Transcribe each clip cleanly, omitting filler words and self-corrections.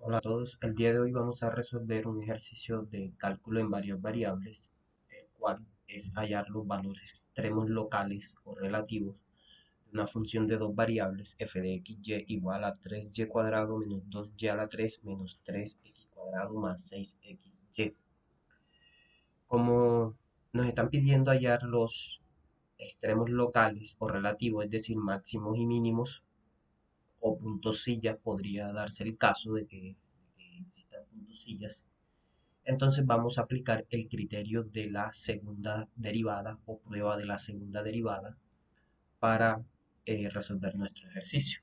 Hola a todos, el día de hoy vamos a resolver un ejercicio de cálculo en varias variables, el cual es hallar los valores extremos locales o relativos de una función de dos variables f de x y igual a 3y cuadrado menos 2y a la 3 menos 3x cuadrado más 6xy. Como nos están pidiendo hallar los extremos locales o relativos, es decir, máximos y mínimos, o puntos sillas, podría darse el caso de que existan puntos sillas. Entonces vamos a aplicar el criterio de la segunda derivada o prueba de la segunda derivada para resolver nuestro ejercicio.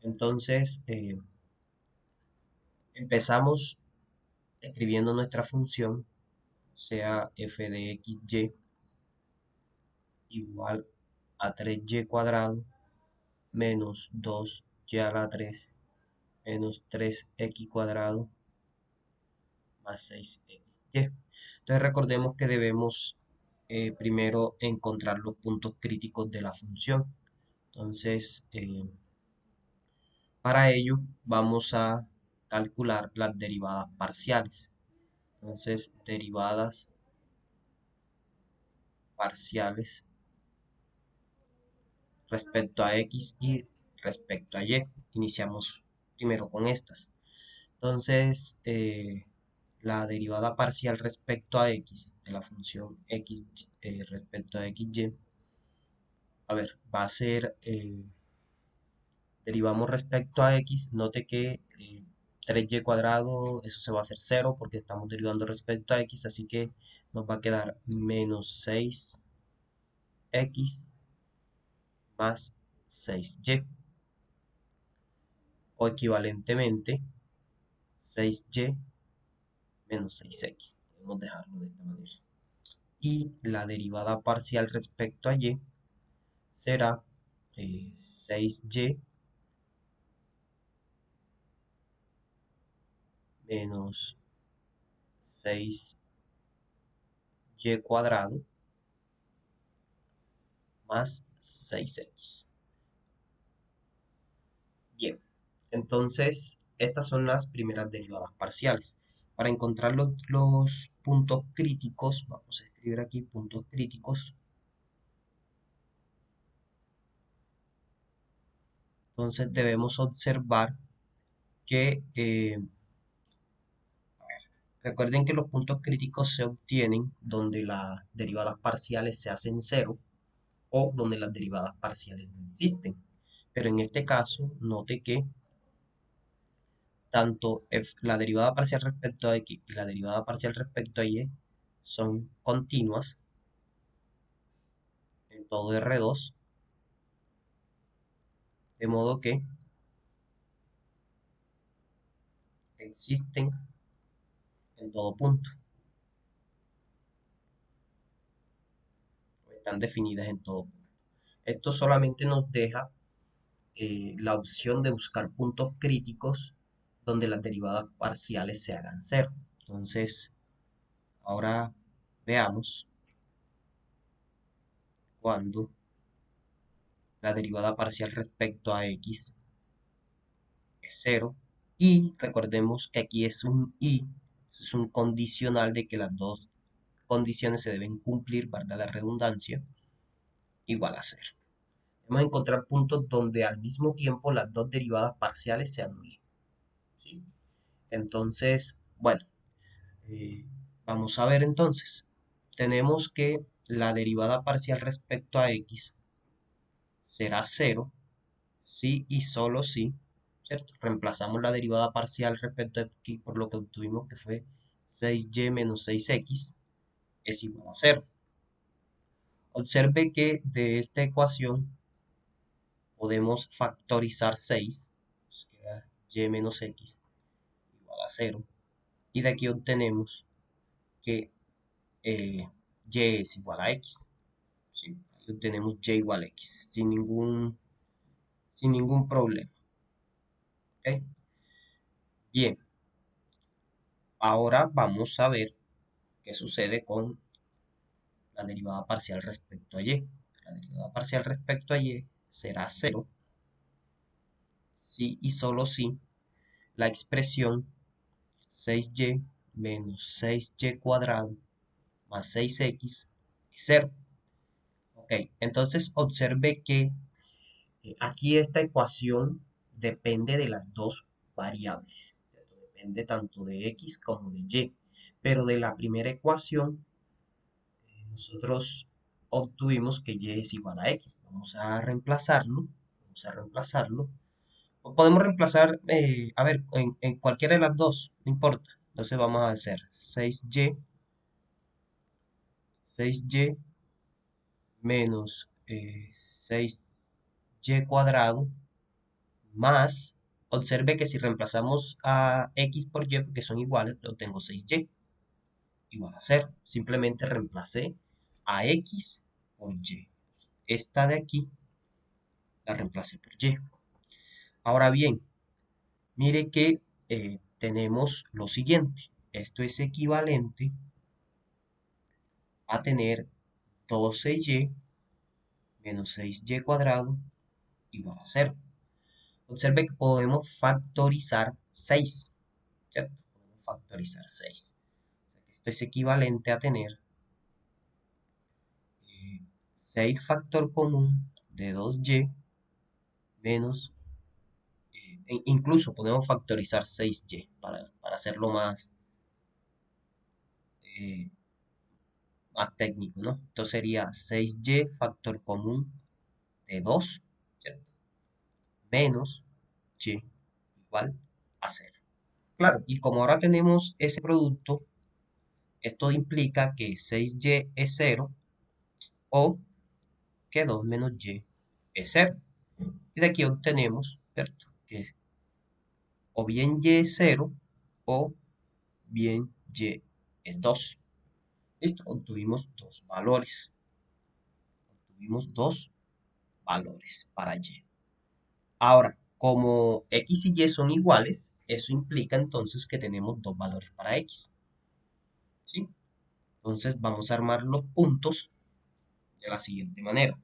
Entonces empezamos escribiendo nuestra función, sea f de xy igual a 3y cuadrado menos 2y a la 3 menos 3x cuadrado más 6xy. Entonces recordemos que debemos primero encontrar los puntos críticos de la función. Entonces, para ello vamos a calcular las derivadas parciales. Entonces, derivadas parciales respecto a x y respecto a y. Iniciamos primero con estas. Entonces, la derivada parcial respecto a x de la función x respecto a xy, a ver, va a ser, derivamos respecto a x, note que 3y cuadrado, eso se va a hacer 0 porque estamos derivando respecto a x, así que nos va a quedar menos 6x más 6y, o equivalentemente 6y menos 6x. Podemos dejarlo de esta manera. Y la derivada parcial respecto a y será 6y menos 6y cuadrado más 6x. Bien, entonces estas son las primeras derivadas parciales. Para encontrar los puntos críticos, vamos a escribir aquí puntos críticos. Entonces debemos observar que, recuerden que los puntos críticos se obtienen donde las derivadas parciales se hacen cero o donde las derivadas parciales no existen. Pero en este caso, note que tanto la derivada parcial respecto a x y la derivada parcial respecto a y son continuas en todo R2, de modo que existen en todo punto, están definidas en todo punto. Esto solamente nos deja la opción de buscar puntos críticos donde las derivadas parciales se hagan cero. Entonces, ahora veamos cuando la derivada parcial respecto a x es cero. Y recordemos que aquí es un y, es un condicional de que las dos condiciones se deben cumplir, valga la redundancia, igual a cero. Vamos a encontrar puntos donde al mismo tiempo las dos derivadas parciales se anulen, ¿sí? Entonces, bueno, vamos a ver entonces. Tenemos que la derivada parcial respecto a x será cero si y solo si, ¿cierto? Reemplazamos la derivada parcial respecto a x por lo que obtuvimos que fue 6y menos 6x es igual a 0. Observe que de esta ecuación podemos factorizar 6, nos queda y menos x igual a 0. Y de aquí obtenemos que y es igual a x. ¿Sí? Ahí obtenemos y igual a x sin ningún problema. ¿Okay? Bien, ahora vamos a ver qué sucede con la derivada parcial respecto a y. La derivada parcial respecto a y será 0 si y solo si la expresión 6y menos 6y cuadrado más 6x es 0. Ok, entonces observe que aquí esta ecuación depende de las dos variables. Depende tanto de x como de y. Pero de la primera ecuación, nosotros obtuvimos que y es igual a x. Vamos a reemplazarlo. Vamos a reemplazarlo. O podemos reemplazar, a ver, en cualquiera de las dos, no importa. Entonces vamos a hacer 6y menos 6y cuadrado más, observe que si reemplazamos a x por y, porque son iguales, obtengo 6y igual a 0. Simplemente reemplacé a x por y. Esta de aquí la reemplacé por y. Ahora bien, mire que tenemos lo siguiente. Esto es equivalente a tener 12y menos 6y cuadrado igual a 0. Observe que podemos factorizar 6, ¿cierto? Podemos factorizar 6. O sea que esto es equivalente a tener 6 factor común de 2y menos, incluso podemos factorizar 6y para hacerlo eh, más técnico, ¿no? Entonces sería 6y factor común de 2, ¿cierto? Menos y igual a 0. Claro, y como ahora tenemos ese producto, esto implica que 6y es 0 o que 2 menos y es 0. Y de aquí obtenemos, ¿cierto? Que o bien y es 0 o bien y es 2. Listo, obtuvimos dos valores. Obtuvimos dos valores para y. Ahora, como x y y son iguales, eso implica entonces que tenemos dos valores para x. ¿Sí? Entonces vamos a armar los puntos de la siguiente manera.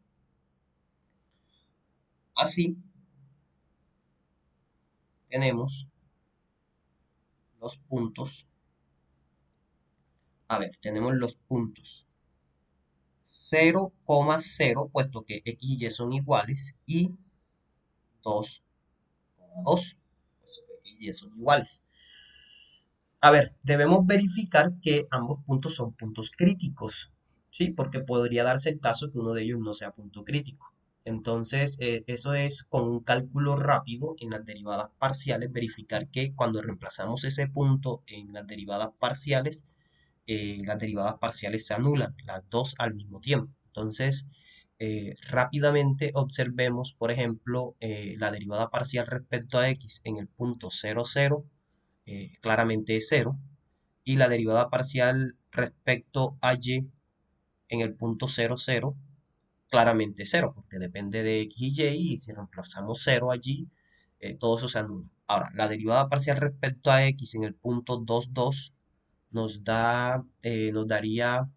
Así tenemos los puntos. A ver, tenemos los puntos 0,0, puesto que x y y son iguales, y 2,2, puesto que x y y son iguales. A ver, debemos verificar que ambos puntos son puntos críticos, ¿sí? Porque podría darse el caso que uno de ellos no sea punto crítico. Entonces, eso es con un cálculo rápido en las derivadas parciales, verificar que cuando reemplazamos ese punto en las derivadas parciales se anulan, las dos al mismo tiempo. Entonces, rápidamente observemos, por ejemplo, la derivada parcial respecto a x en el punto 0,0 claramente es 0, y la derivada parcial respecto a y en el punto 0,0 claramente es 0, porque depende de x y si reemplazamos 0 allí, todo eso se anula. Ahora, la derivada parcial respecto a x en el punto 2,2 nos daría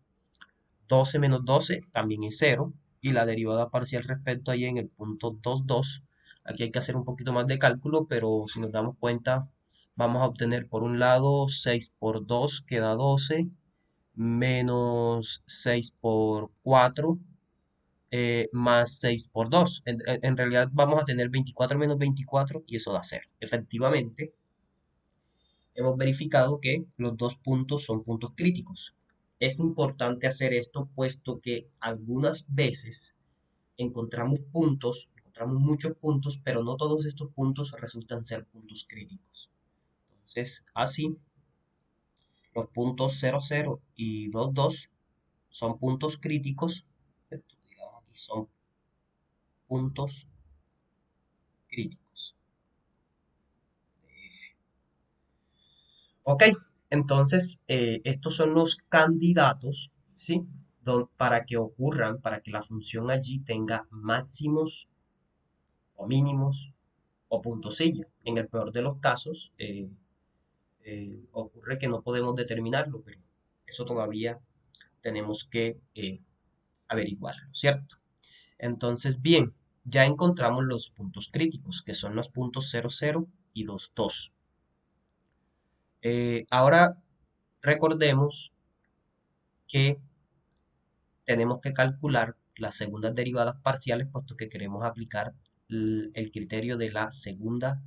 12 menos 12, también es 0, y la derivada parcial respecto a y en el punto 2,2, aquí hay que hacer un poquito más de cálculo, pero si nos damos cuenta, vamos a obtener por un lado 6 por 2 queda 12, menos 6 por 4, más 6 por 2. En realidad vamos a tener 24 menos 24 y eso da 0. Efectivamente, hemos verificado que los dos puntos son puntos críticos. Es importante hacer esto puesto que algunas veces encontramos muchos puntos, pero no todos estos puntos resultan ser puntos críticos. Entonces, así, los puntos 0,0 y 2,2 son puntos críticos. Digamos aquí son puntos críticos. Ok, entonces estos son los candidatos, ¿sí? Para que ocurran, para que la función allí tenga máximos o mínimos o puntosillo. En el peor de los casos, ocurre que no podemos determinarlo, pero eso todavía tenemos que averiguarlo, ¿cierto? Entonces, bien, ya encontramos los puntos críticos, que son los puntos 0,0 y 2,2. Ahora recordemos que tenemos que calcular las segundas derivadas parciales, puesto que queremos aplicar el criterio de la segunda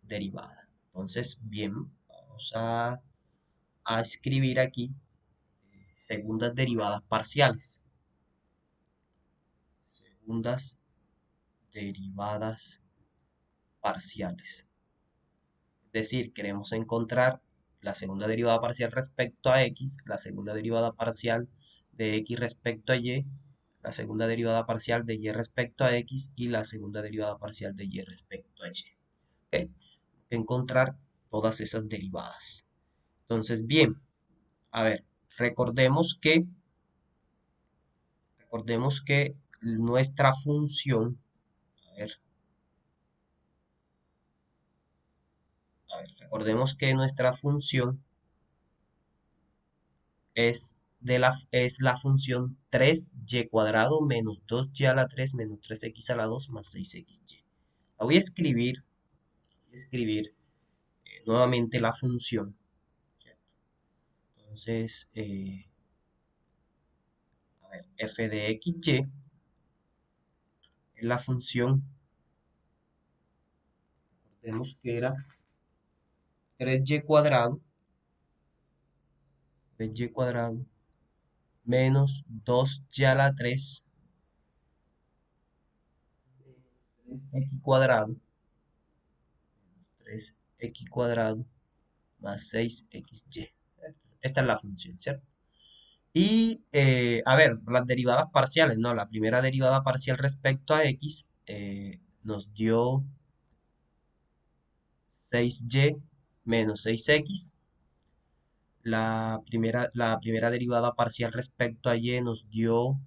derivada. Entonces, bien, vamos a escribir aquí segundas derivadas parciales. Segundas derivadas parciales. Es decir, queremos encontrar la segunda derivada parcial respecto a x, la segunda derivada parcial de x respecto a y, la segunda derivada parcial de y respecto a x y la segunda derivada parcial de y respecto a y. ¿Okay? Encontrar todas esas derivadas. Entonces, bien, a ver, recordemos que nuestra función, a ver, recordemos que nuestra función es la función 3y cuadrado menos 2y a la 3 menos 3x a la 2 más 6xy. La voy a escribir nuevamente la función. Entonces, a ver, f de xy es la función, recordemos que era 3y cuadrado menos 2y a la 3 3x cuadrado, 3x cuadrado más 6xy. Esta es la función, ¿cierto? Y, a ver, las derivadas parciales, ¿no? La primera derivada parcial respecto a x nos dio 6y menos 6x. La primera derivada parcial respecto a y nos dio,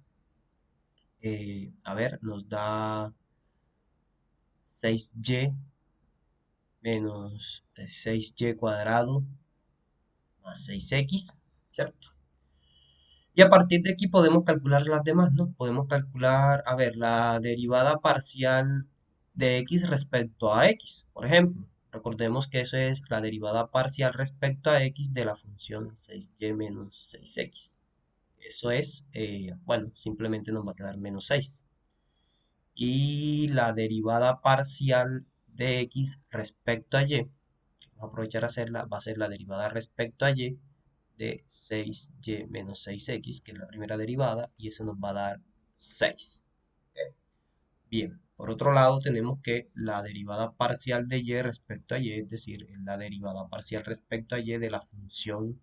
a ver, nos da 6y menos 6y cuadrado más 6x, ¿cierto? Y a partir de aquí podemos calcular las demás, ¿no? Podemos calcular, a ver, la derivada parcial de x respecto a x, por ejemplo. Recordemos que eso es la derivada parcial respecto a x de la función 6y menos 6x. Eso es, bueno, simplemente nos va a quedar menos 6. Y la derivada parcial de x respecto a y, vamos a aprovechar a hacerla, va a ser la derivada respecto a y de 6y menos 6x, que es la primera derivada, y eso nos va a dar 6. ¿Ok? Bien, por otro lado tenemos que la derivada parcial de y respecto a y, es decir, la derivada parcial respecto a y de la función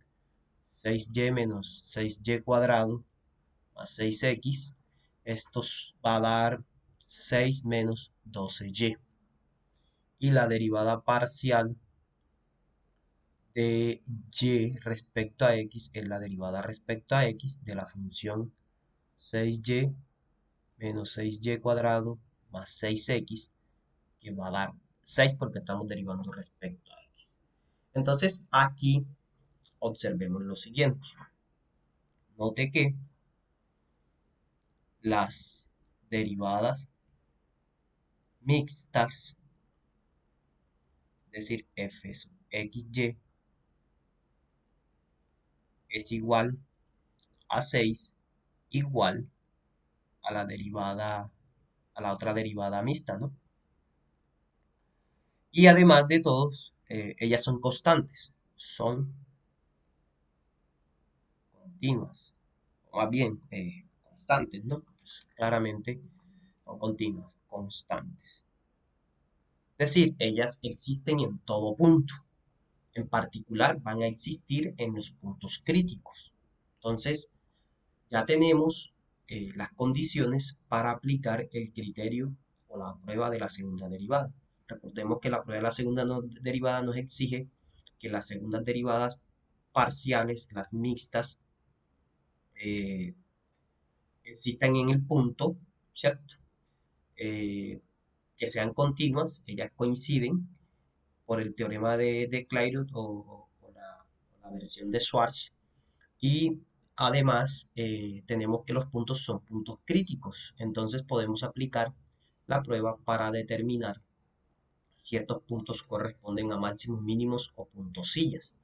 6y menos 6y cuadrado más 6x, esto va a dar 6 menos 12y. Y la derivada parcial de y respecto a x es la derivada respecto a x de la función 6y menos 6y cuadrado más 6x, que va a dar 6 porque estamos derivando respecto a x. Entonces aquí observemos lo siguiente. Note que las derivadas mixtas, es decir, f sub xy es igual a 6 igual a la derivada, a la otra derivada mixta, ¿no? Y además de todos, ellas son constantes, son continuas, o más bien constantes, ¿no? Pues claramente son continuas, constantes. Es decir, ellas existen en todo punto. En particular, van a existir en los puntos críticos. Entonces, ya tenemos las condiciones para aplicar el criterio o la prueba de la segunda derivada. Recordemos que la prueba de la segunda derivada nos exige que las segundas derivadas parciales, las mixtas, eh, existan en el punto, ¿cierto? Que sean continuas, ellas coinciden por el teorema de Clairaut o la versión de Schwarz. Y además tenemos que los puntos son puntos críticos, entonces podemos aplicar la prueba para determinar ciertos puntos corresponden a máximos, mínimos o puntos sillas.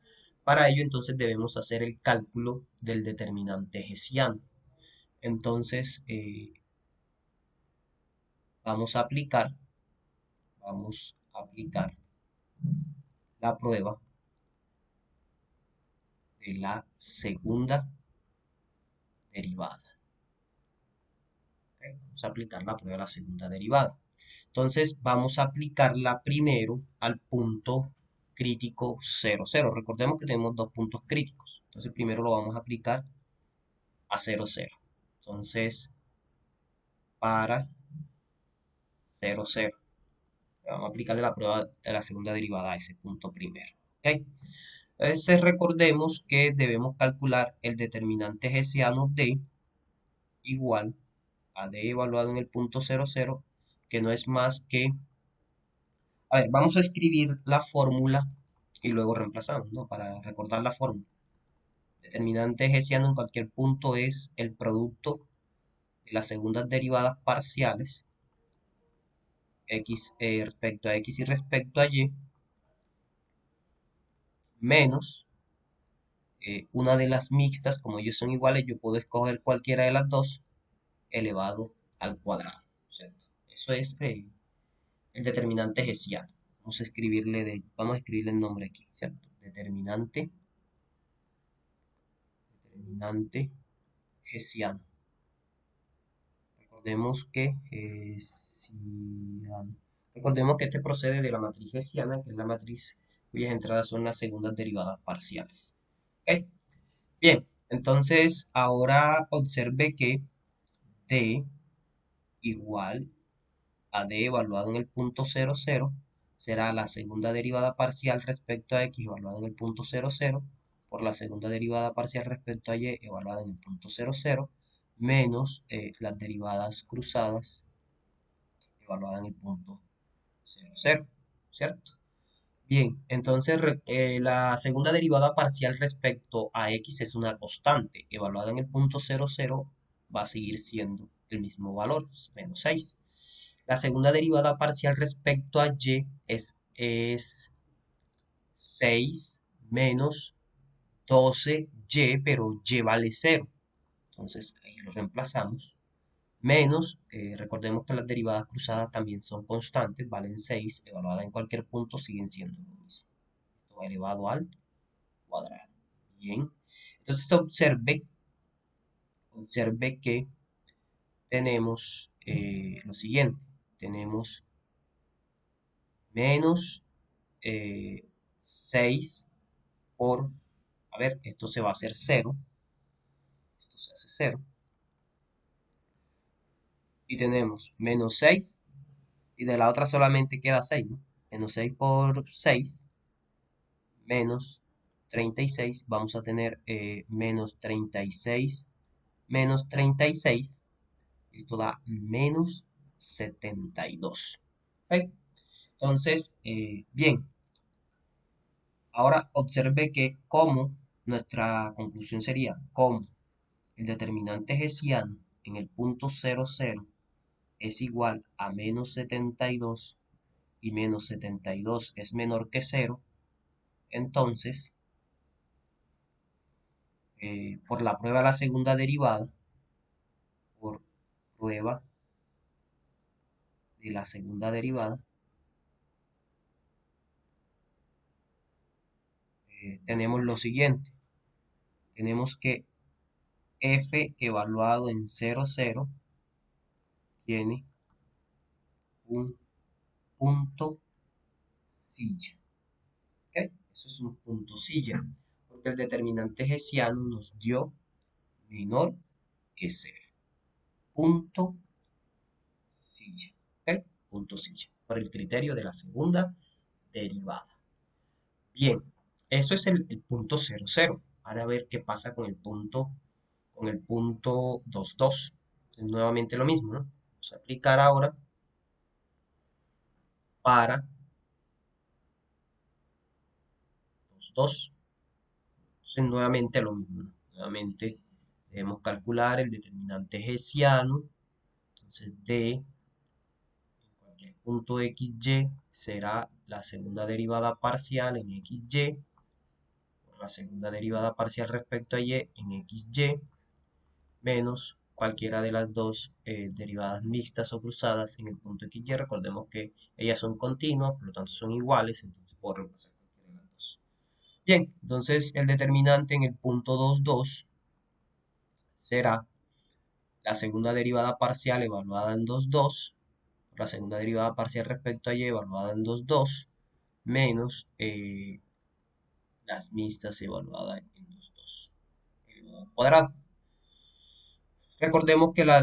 Para ello, entonces, debemos hacer el cálculo del determinante hessiano. Entonces, vamos a aplicar la prueba de la segunda derivada. ¿Ok? Vamos a aplicar la prueba de la segunda derivada. Entonces, vamos a aplicarla primero al punto crítico 0, 0. Recordemos que tenemos dos puntos críticos. Entonces, primero lo vamos a aplicar a 0, 0. Entonces, para 0, 0. Vamos a aplicarle la prueba de la segunda derivada a ese punto primero. ¿Ok? Entonces, recordemos que debemos calcular el determinante hessiano d igual a d evaluado en el punto 0, 0, que no es más que... A ver, vamos a escribir la fórmula y luego reemplazamos, ¿no? Para recordar la fórmula. Determinante hessiano en cualquier punto es el producto de las segundas derivadas parciales x respecto a x y respecto a y menos una de las mixtas. Como ellos son iguales, yo puedo escoger cualquiera de las dos elevado al cuadrado, ¿cierto? Eso es el determinante hessiano. Vamos a escribirle el nombre aquí, ¿cierto? Determinante hessiano. Recordemos que este procede de la matriz hessiana, que es la matriz cuyas entradas son las segundas derivadas parciales. ¿Ok? Bien, entonces ahora observe que d igual a d evaluado en el punto 0, 0 será la segunda derivada parcial respecto a x evaluada en el punto 0, 0 por la segunda derivada parcial respecto a y evaluada en el punto 0, 0 menos las derivadas cruzadas evaluadas en el punto 0, 0, ¿cierto? Bien, entonces la segunda derivada parcial respecto a x es una constante. Evaluada en el punto 0, 0 va a seguir siendo el mismo valor, menos 6. La segunda derivada parcial respecto a y es 6 menos 12y, pero y vale 0. Entonces ahí lo reemplazamos. Menos, recordemos que las derivadas cruzadas también son constantes, valen 6, evaluadas en cualquier punto siguen siendo lo mismo. Esto va elevado al cuadrado. Bien, entonces observe que tenemos lo siguiente. Tenemos menos 6 por, a ver, esto se va a hacer 0, esto se hace 0, y tenemos menos 6, y de la otra solamente queda 6, ¿no? Menos 6 por 6, menos 36, vamos a tener menos 36, menos 36, esto da menos 72. ¿Ok? Entonces, bien, ahora observe que como nuestra conclusión sería, como el determinante hessiano en el punto 0, 0 es igual a menos 72 y menos 72 es menor que 0, entonces, por la prueba de la segunda derivada, por prueba de la segunda derivada, tenemos lo siguiente. Tenemos que f evaluado en 0, 0 tiene un punto silla. ¿Ok? Eso es un punto silla, porque el determinante hessiano nos dio menor que 0. Punto silla. ¿Ok? Punto silla. Por el criterio de la segunda derivada. Bien, eso es el punto 0, 0. Ahora a ver qué pasa con el punto 2, 2. Es nuevamente lo mismo, ¿no? Vamos a aplicar ahora para 2, 2. Entonces nuevamente lo mismo, ¿no? Nuevamente debemos calcular el determinante hessiano. Entonces d en cualquier punto xy será la segunda derivada parcial en xy la segunda derivada parcial respecto a y en xy menos cualquiera de las dos derivadas mixtas o cruzadas en el punto xy. Recordemos que ellas son continuas, por lo tanto son iguales, entonces puedo reemplazar cualquiera de las dos. Bien, entonces el determinante en el punto 2, 2 será la segunda derivada parcial evaluada en 2, 2, la segunda derivada parcial respecto a y evaluada en 2, 2, menos las mixtas evaluadas en 2, 2 elevado al cuadrado. Recordemos que la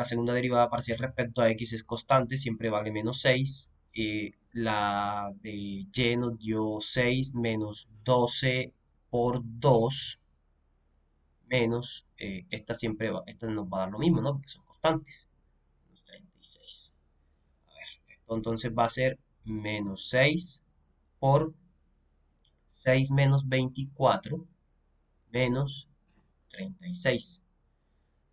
segunda derivada parcial respecto a x es constante, siempre vale menos 6. La de y nos dio 6 menos 12 por 2 menos, esta nos va a dar lo mismo, ¿no? Porque son constantes. Menos 36. A ver, esto entonces va a ser menos 6 por 6 menos 24 menos 36.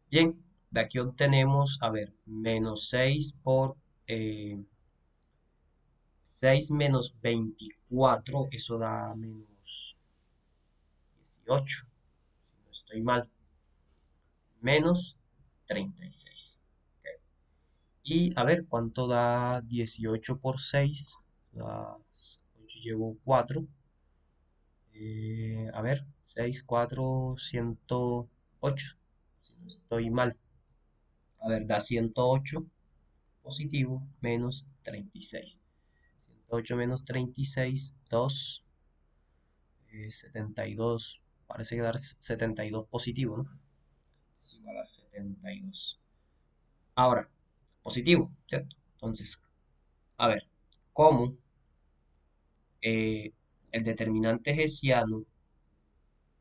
Bien, de aquí obtenemos, a ver, menos 6 por 6 menos 24, eso da menos 18, si no estoy mal, menos 36. Ok. Y a ver, ¿cuánto da 18 por 6? Da 8, llevo 4. A ver, 6, 4, 108, si no estoy mal. A ver, da 108 positivo menos 36. 108 menos 36, 2, 72. Parece que dar 72 positivo, ¿no? Es igual a 72. Ahora, positivo, ¿cierto? Entonces, a ver, ¿cómo el determinante hessiano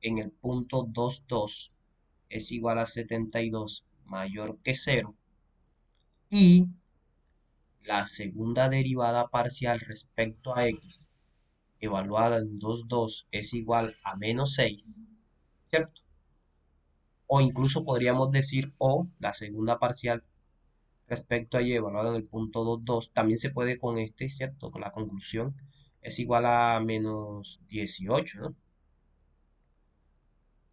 en el punto 2, 2 es igual a 72 mayor que 0 y la segunda derivada parcial respecto a x evaluada en 2, 2 es igual a menos 6, ¿cierto? O incluso podríamos decir o la segunda parcial respecto a y evaluada en el punto 2, 2, también se puede con este, ¿cierto? Con la conclusión es igual a menos 18, ¿no?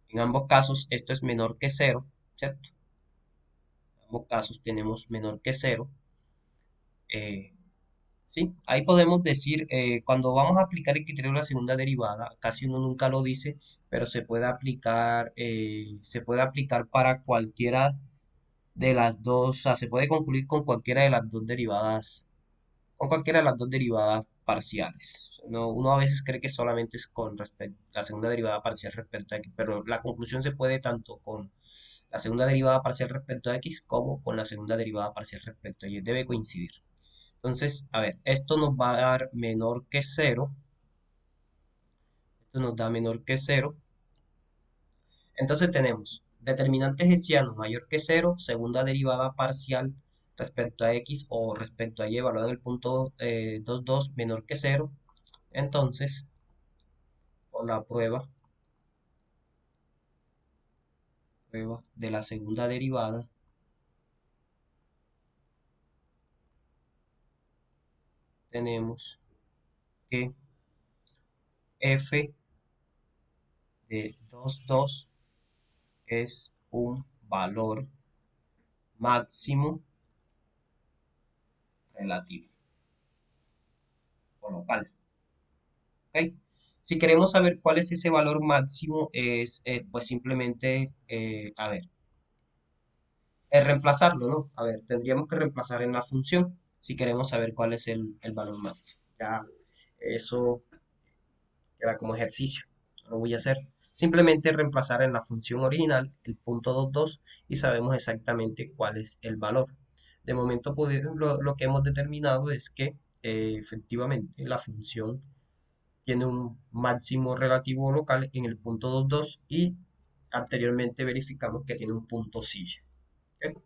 En ambos casos esto es menor que 0, ¿cierto? En ambos casos tenemos menor que 0. Sí, ahí podemos decir, cuando vamos a aplicar el criterio de la segunda derivada, casi uno nunca lo dice, pero se puede aplicar para cualquiera de las dos, o sea, se puede concluir con cualquiera de las dos derivadas, con cualquiera de las dos derivadas parciales. Uno a veces cree que solamente es con respecto a la segunda derivada parcial respecto a x, pero la conclusión se puede tanto con la segunda derivada parcial respecto a x como con la segunda derivada parcial respecto a y. Debe coincidir. Entonces, a ver, esto nos va a dar menor que 0. Esto nos da menor que 0. Entonces tenemos determinante hessiano mayor que 0, segunda derivada parcial respecto a x o respecto a y evaluado en el punto 2, 2 menor que 0. Entonces, por la prueba de la segunda derivada, tenemos que f de 2, 2 es un valor máximo relativo o local. ¿Ok? Si queremos saber cuál es ese valor máximo, es pues simplemente, a ver, reemplazarlo, ¿no? A ver, tendríamos que reemplazar en la función si queremos saber cuál es el valor máximo. Ya, eso queda como ejercicio, no lo voy a hacer. Simplemente reemplazar en la función original el punto 2, 2 y sabemos exactamente cuál es el valor. De momento, lo que hemos determinado es que efectivamente la función tiene un máximo relativo local en el punto 2, 2 y anteriormente verificamos que tiene un punto silla. ¿Ok?